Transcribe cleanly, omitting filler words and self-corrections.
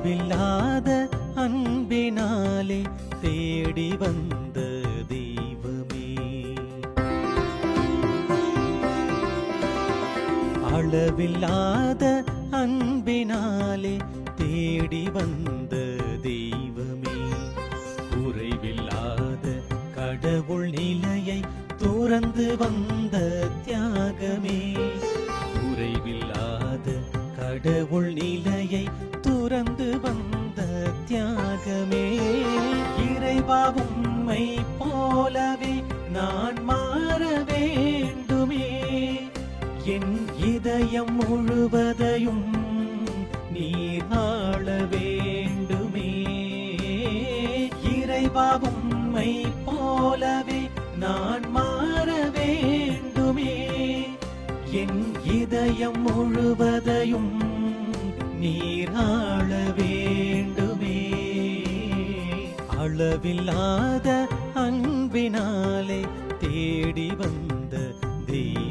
அளவில்லாத அன்பினாலே தேடி வந்த தெய்வமே, அளவில்லாத அன்பினாலே தேடி வந்த தெய்வமே, குறைவில்லாத கடவுள் நிலையை துறந்து வந்த தியாகமே, குறைவில்லாத கடவுள் நிலையை துறந்து வந்த தியாகமே, இறைவா உம்மை போலவே நான் மாற வேண்டுமே, என் இதயம் முழுவதையும் நீர் ஆள வேண்டுமே, இறைவா உம்மை போலவே நான் மாற வேண்டுமே, என் இதயம் முழுவதையும் நீர் ஆள வேண்டுமே, அளவில்லாத அன்பினாலே தேடி வந்த தெய்வமே.